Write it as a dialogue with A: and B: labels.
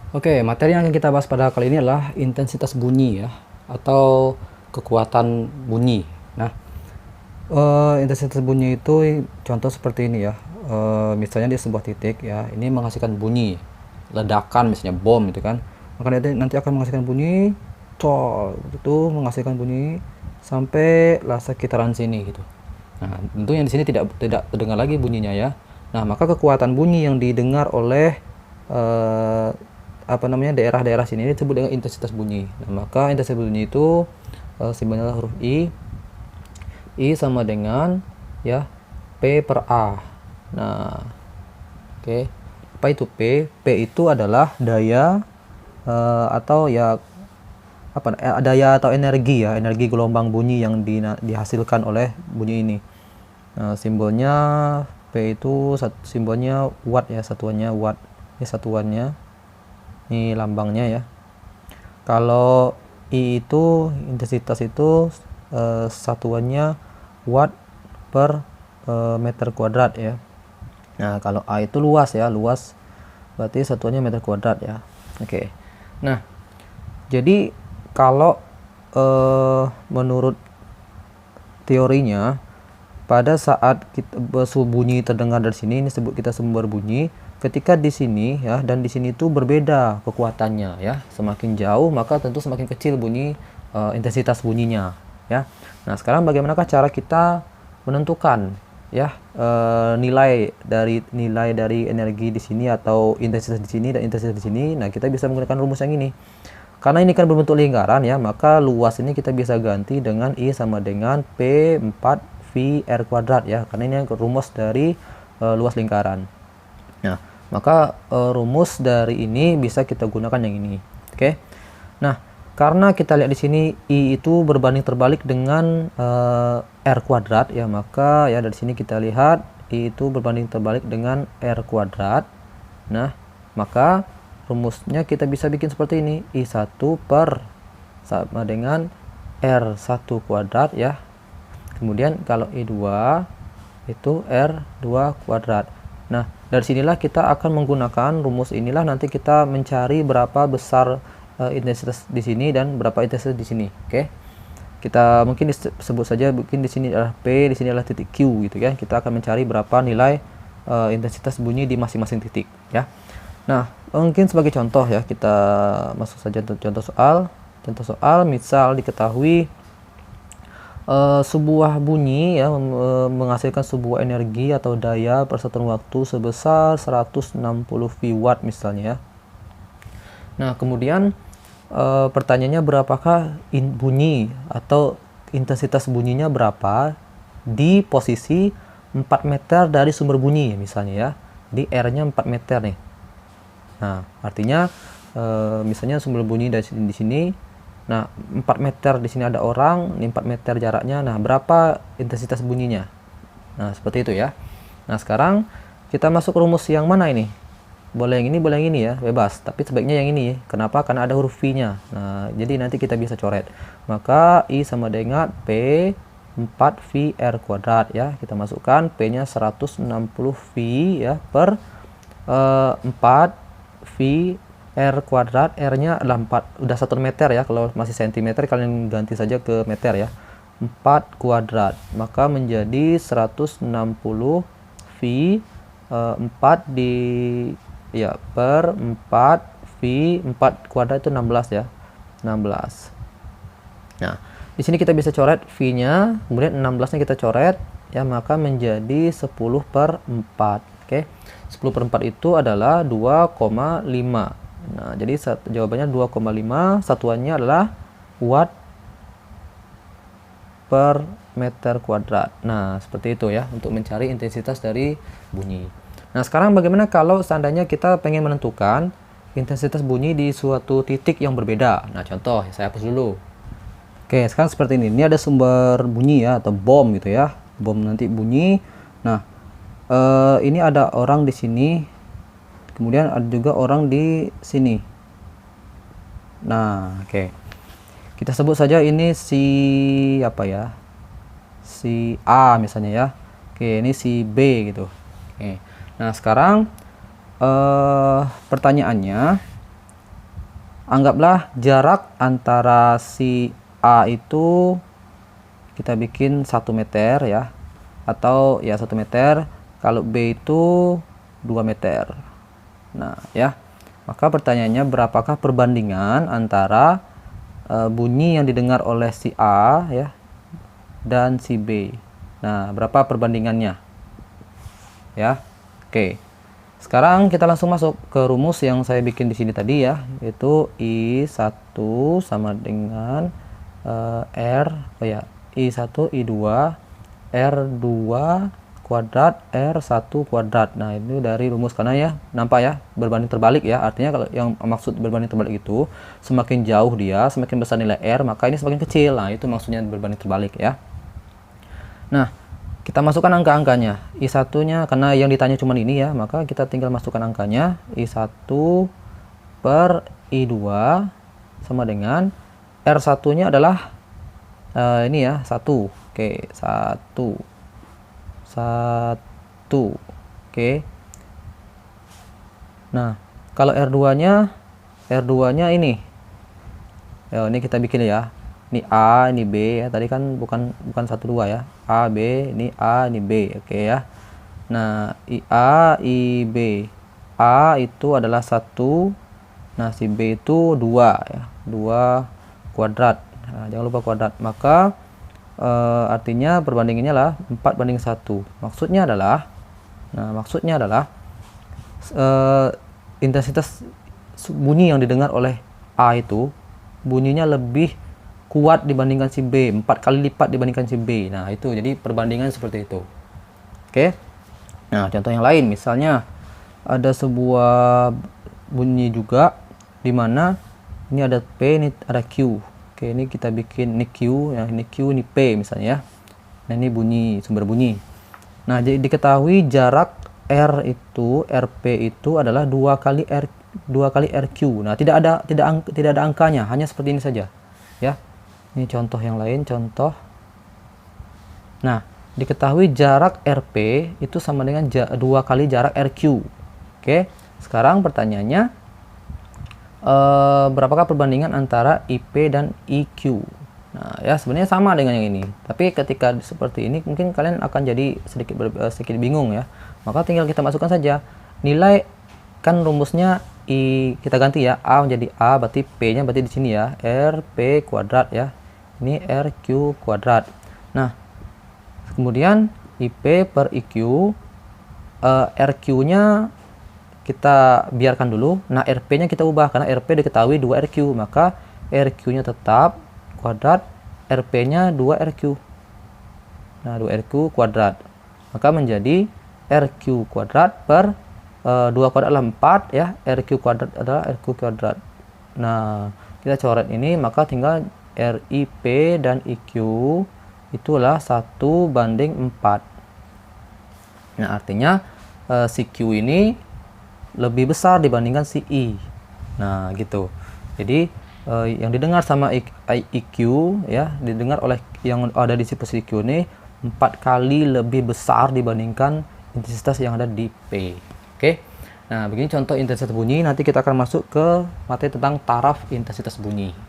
A: Oke, materi yang akan kita bahas pada kali ini adalah intensitas bunyi ya, atau kekuatan bunyi. Nah, intensitas bunyi itu contoh seperti ini ya. Misalnya di sebuah titik ya, ini menghasilkan bunyi, ledakan misalnya bom gitu kan. Maka nanti akan menghasilkan bunyi, col, itu menghasilkan bunyi sampai lah sekitaran sini gitu. Nah, tentu yang di sini tidak terdengar lagi bunyinya ya. Nah, maka kekuatan bunyi yang didengar oleh eh, daerah-daerah sini disebut dengan intensitas bunyi. Nah, maka intensitas bunyi itu simbolnya adalah huruf I. I sama dengan ya P per A. Nah, oke. Apa itu P? P itu adalah daya atau ya daya atau energi ya, energi gelombang bunyi yang dihasilkan oleh bunyi ini. Nah, simbolnya P itu simbolnya watt ya, satuannya watt. Ini satuannya. Ini lambangnya ya. Kalau I itu intensitas itu satuannya watt per meter kuadrat ya. Nah, kalau A itu luas ya, luas berarti satuannya meter kuadrat ya. Oke. Nah, jadi kalau menurut teorinya, pada saat bunyi terdengar dari sini, ini sebut kita sumber bunyi. Ketika di sini ya dan di sini itu berbeda kekuatannya ya. Semakin jauh maka tentu semakin kecil bunyi intensitas bunyinya ya. Nah, sekarang bagaimanakah cara kita menentukan ya nilai dari energi di sini atau intensitas di sini dan intensitas di sini? Nah, kita bisa menggunakan rumus yang ini. Karena ini kan berbentuk lingkaran ya, maka luas ini kita bisa ganti dengan I sama dengan P4 V R kuadrat ya, karena ini rumus dari luas lingkaran. Nah, maka rumus dari ini bisa kita gunakan yang ini. Oke. Nah, karena kita lihat di sini I itu berbanding terbalik dengan R kuadrat ya, maka ya dari sini kita lihat I itu berbanding terbalik dengan R kuadrat. Nah, maka rumusnya kita bisa bikin seperti ini. I1 per sama dengan R1 kuadrat ya. Kemudian kalau I2 itu R2 kuadrat. Nah, dari sinilah kita akan menggunakan rumus inilah nanti kita mencari berapa besar intensitas di sini dan berapa intensitas di sini. Oke. Kita mungkin sebut saja mungkin di sini adalah P, di sini adalah titik Q gitu ya. Kita akan mencari berapa nilai intensitas bunyi di masing-masing titik ya. Nah, mungkin sebagai contoh ya, kita masuk saja untuk contoh soal. Contoh soal, misal diketahui sebuah bunyi ya menghasilkan sebuah energi atau daya per satuan waktu sebesar 160 V watt misalnya ya. Nah, kemudian pertanyaannya berapakah bunyi atau intensitas bunyinya berapa di posisi 4 meter dari sumber bunyi misalnya ya. Di R-nya 4 meter nih. Nah, artinya misalnya sumber bunyi dari di sini. Nah, 4 meter di sini ada orang, ini 4 meter jaraknya. Nah, berapa intensitas bunyinya? Nah, seperti itu ya. Nah, sekarang kita masuk rumus yang mana ini? Boleh yang ini, boleh yang ini ya, bebas. Tapi sebaiknya yang ini. Kenapa? Karena ada huruf V-nya. Nah, jadi nanti kita bisa coret. Maka I sama dengan P 4 V R kuadrat ya. Kita masukkan P-nya 160 V ya per 4 V R kuadrat, R-nya adalah 4, udah 1 meter ya. Kalau masih cm kalian ganti saja ke meter ya. 4 kuadrat, maka menjadi 160 V 4 di ya per 4 V 4 kuadrat itu 16 ya. 16. Nah, di sini kita bisa coret V-nya, kemudian 16-nya kita coret ya, maka menjadi 10 per 4. Oke. 10 per 4 itu adalah 2,5. Nah, jadi jawabannya 2,5, satuannya adalah watt per meter kuadrat. Nah, seperti itu ya untuk mencari intensitas dari bunyi. Nah, sekarang bagaimana kalau seandainya kita pengen menentukan intensitas bunyi di suatu titik yang berbeda? Nah, contoh, saya hapus dulu. Oke, sekarang seperti ini. Ini ada sumber bunyi ya, atau bom gitu ya. Bom nanti bunyi. Nah, ini ada orang di sini. Kemudian ada juga orang di sini. Nah, oke. Kita sebut saja ini si apa ya? Si A misalnya ya. Oke, ini si B gitu. Oke. Nah, sekarang pertanyaannya Anggaplah jarak antara si A itu kita bikin 1 meter ya, atau ya 1 meter, kalau B itu 2 meter. Nah ya, maka pertanyaannya berapakah perbandingan antara bunyi yang didengar oleh si A ya dan si B. Nah, berapa perbandingannya? Ya. Oke. Sekarang kita langsung masuk ke rumus yang saya bikin di sini tadi ya, yaitu I1 sama dengan I1 I2 R2 kuadrat R1 kuadrat. Nah, ini dari rumus, karena ya nampak ya berbanding terbalik ya. Artinya kalau yang maksud berbanding terbalik itu semakin jauh dia, semakin besar nilai R, maka ini semakin kecil. Nah, itu maksudnya berbanding terbalik ya. Nah, kita masukkan angka-angkanya. I1-nya, karena yang ditanya cuma ini ya, maka kita tinggal masukkan angkanya. I1 per I2 sama dengan R1-nya adalah ini ya, 1. Oke, 1. Oke. Nah, kalau R2-nya ini. Ya, ini kita bikin ya. Ini A, ini B ya. Tadi kan bukan 1 2 ya. A, B, ini A, ini B. Oke ya. Nah, I A, I B. A itu adalah 1. Nah, si B itu 2 ya. 2 kuadrat. Nah, jangan lupa kuadrat. Maka artinya perbandingannya lah 4:1. Maksudnya adalah intensitas bunyi yang didengar oleh A itu bunyinya lebih kuat dibandingkan si B, 4 kali lipat dibandingkan si B. Nah, itu jadi perbandingan seperti itu. Oke. Nah, contoh yang lain, misalnya ada sebuah bunyi juga di mana ini ada P, ini ada Q. Oke, ini kita bikin ini Q, ya, ini Q, ini P misalnya ya. Nah, ini bunyi, sumber bunyi. Nah, jadi diketahui jarak R itu, RP itu adalah 2 kali RQ. Nah, tidak ada angkanya, hanya seperti ini saja. Ya. Ini contoh yang lain, contoh. Nah, diketahui jarak RP itu sama dengan 2 kali jarak RQ. Oke, sekarang pertanyaannya, berapakah perbandingan antara IP dan IQ? Nah, ya sebenarnya sama dengan yang ini. Tapi ketika seperti ini, mungkin kalian akan jadi sedikit bingung ya. Maka tinggal kita masukkan saja nilai, kan rumusnya kita ganti ya, A menjadi A, berarti P-nya berarti di sini ya, RP kuadrat ya. Ini RQ kuadrat. Nah, kemudian IP per IQ, RQ-nya kita biarkan dulu. Nah, RP-nya kita ubah, karena RP diketahui 2RQ, maka RQ-nya tetap kuadrat, RP-nya 2RQ. Nah, 2RQ kuadrat. Maka menjadi RQ kuadrat per 2 kuadrat adalah 4 ya, RQ kuadrat adalah RQ kuadrat. Nah, kita coret ini, maka tinggal RIP dan IQ itulah 1:4. Nah, artinya si Q ini lebih besar dibandingkan si I. Nah, gitu. Jadi yang didengar sama IQ ya, didengar oleh yang ada di si posisi Q ini 4 kali lebih besar dibandingkan intensitas yang ada di P. Oke. Nah, begini contoh intensitas bunyi. Nanti kita akan masuk ke materi tentang taraf intensitas bunyi.